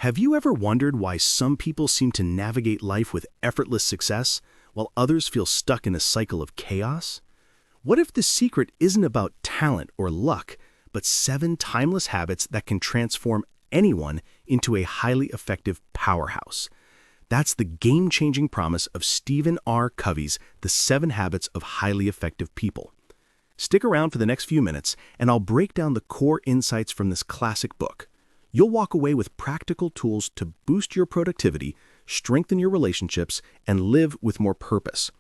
Have you ever wondered why some people seem to navigate life with effortless success, while others feel stuck in a cycle of chaos? What if the secret isn't about talent or luck, but 7 timeless habits that can transform anyone into a highly effective powerhouse? That's the game-changing promise of Stephen R. Covey's The 7 Habits of Highly Effective People. Stick around for the next few minutes, and I'll break down the core insights from this classic book. You'll walk away with practical tools to boost your productivity, strengthen your relationships, and live with more purpose.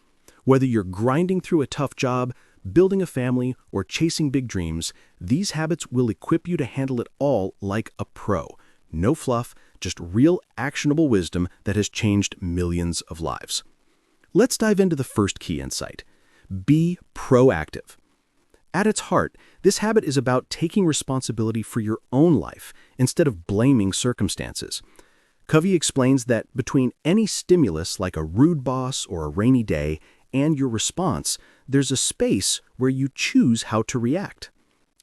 Whether you're grinding through a tough job, building a family, or chasing big dreams, these habits will equip you to handle it all like a pro. No fluff, just real actionable wisdom that has changed millions of lives. Let's dive into the first key insight. Be proactive. At its heart, this habit is about taking responsibility for your own life instead of blaming circumstances. Covey explains that between any stimulus like a rude boss or a rainy day and your response, there's a space where you choose how to react.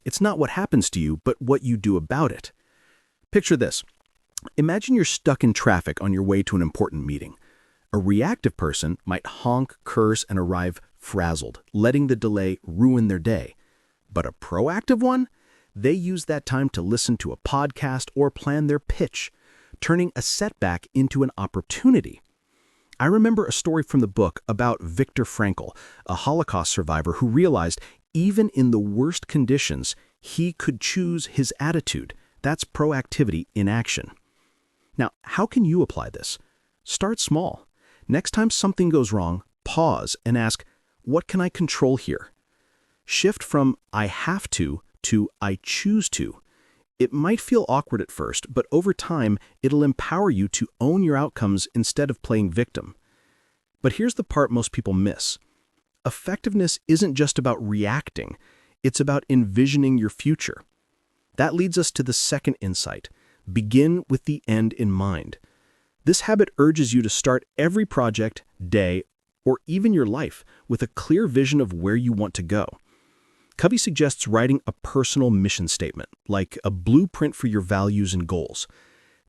It's not what happens to you, but what you do about it. Picture this. Imagine you're stuck in traffic on your way to an important meeting. A reactive person might honk, curse, and arrive frazzled, letting the delay ruin their day. But a proactive one? They use that time to listen to a podcast or plan their pitch, turning a setback into an opportunity. I remember a story from the book about Viktor Frankl, a Holocaust survivor who realized even in the worst conditions, he could choose his attitude. That's proactivity in action. Now, how can you apply this? Start small. Next time something goes wrong, pause and ask, what can I control here? Shift from I have to I choose to. It might feel awkward at first, but over time, it'll empower you to own your outcomes instead of playing victim. But here's the part most people miss. Effectiveness isn't just about reacting, it's about envisioning your future. That leads us to the second insight. Begin with the end in mind. This habit urges you to start every project, day, or even your life with a clear vision of where you want to go. Covey suggests writing a personal mission statement, like a blueprint for your values and goals.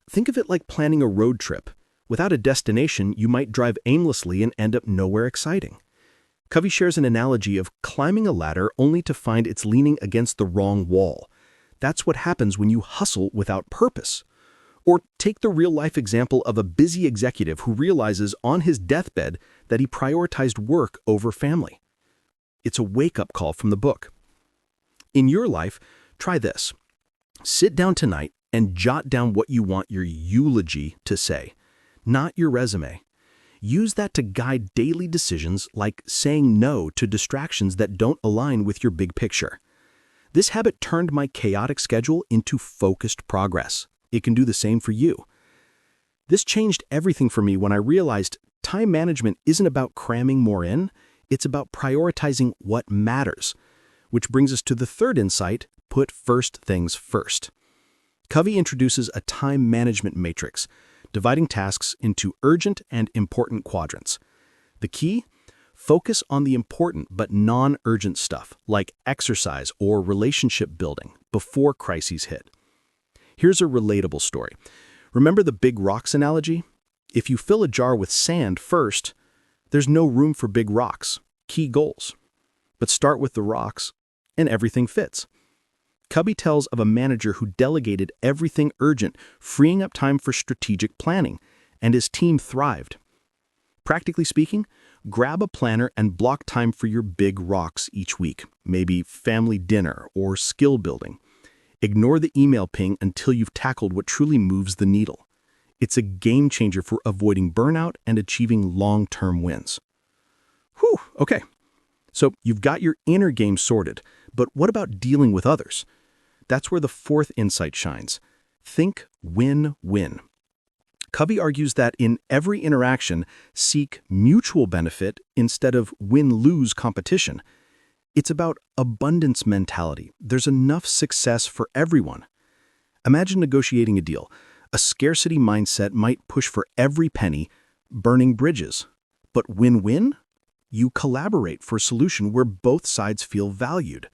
Think of it like planning a road trip. Without a destination, you might drive aimlessly and end up nowhere exciting. Covey shares an analogy of climbing a ladder only to find it's leaning against the wrong wall. That's what happens when you hustle without purpose. Or take the real-life example of a busy executive who realizes on his deathbed that he prioritized work over family. It's a wake-up call from the book. In your life, try this. Sit down tonight and jot down what you want your eulogy to say, not your resume. Use that to guide daily decisions like saying no to distractions that don't align with your big picture. This habit turned my chaotic schedule into focused progress. It can do the same for you. This changed everything for me when I realized time management isn't about cramming more in, it's about prioritizing what matters. Which brings us to the third insight, put first things first. Covey introduces a time management matrix, dividing tasks into urgent and important quadrants. The key? Focus on the important but non-urgent stuff, like exercise or relationship building, before crises hit. Here's a relatable story. Remember the big rocks analogy? If you fill a jar with sand first, there's no room for big rocks, key goals. But start with the rocks, and everything fits. Covey tells of a manager who delegated everything urgent, freeing up time for strategic planning, and his team thrived. Practically speaking, grab a planner and block time for your big rocks each week, maybe family dinner or skill building. Ignore the email ping until you've tackled what truly moves the needle. It's a game changer for avoiding burnout and achieving long-term wins. Whew, okay. So you've got your inner game sorted, but what about dealing with others? That's where the fourth insight shines. Think win-win. Covey argues that in every interaction, seek mutual benefit instead of win-lose competition. It's about abundance mentality. There's enough success for everyone. Imagine negotiating a deal. A scarcity mindset might push for every penny, burning bridges. But win-win? You collaborate for a solution where both sides feel valued.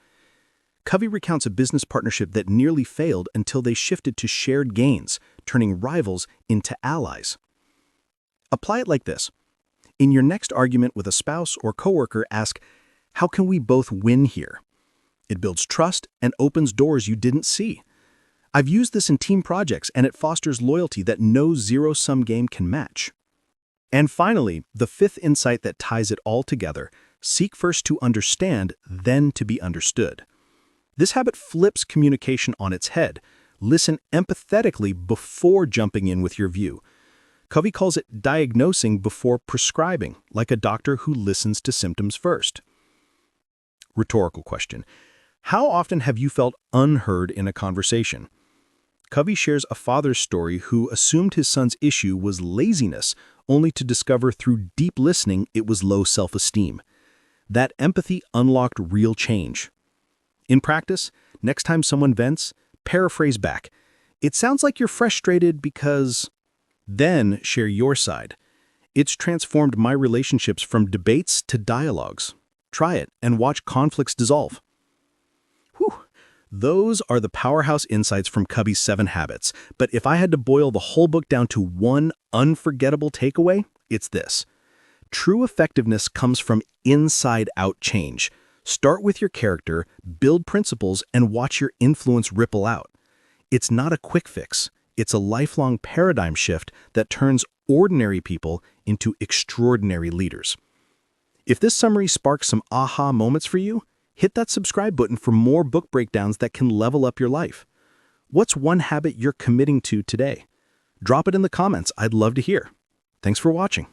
Covey recounts a business partnership that nearly failed until they shifted to shared gains, turning rivals into allies. Apply it like this. In your next argument with a spouse or coworker, ask, "How can we both win here?" It builds trust and opens doors you didn't see. I've used this in team projects, and it fosters loyalty that no zero-sum game can match. And finally, the fifth insight that ties it all together: seek first to understand, then to be understood. This habit flips communication on its head. Listen empathetically before jumping in with your view. Covey calls it diagnosing before prescribing, like a doctor who listens to symptoms first. Rhetorical question. How often have you felt unheard in a conversation? Covey shares a father's story who assumed his son's issue was laziness, only to discover through deep listening it was low self-esteem. That empathy unlocked real change. In practice, next time someone vents, paraphrase back. "It sounds like you're frustrated because..." Then share your side. It's transformed my relationships from debates to dialogues. Try it and watch conflicts dissolve. Whew. Those are the powerhouse insights from Covey's 7 Habits. But if I had to boil the whole book down to one unforgettable takeaway, it's this. True effectiveness comes from inside-out change. Start with your character, build principles, and watch your influence ripple out. It's not a quick fix. It's a lifelong paradigm shift that turns ordinary people into extraordinary leaders. If this summary sparks some aha moments for you, hit that subscribe button for more book breakdowns that can level up your life. What's one habit you're committing to today? Drop it in the comments. I'd love to hear. Thanks for watching.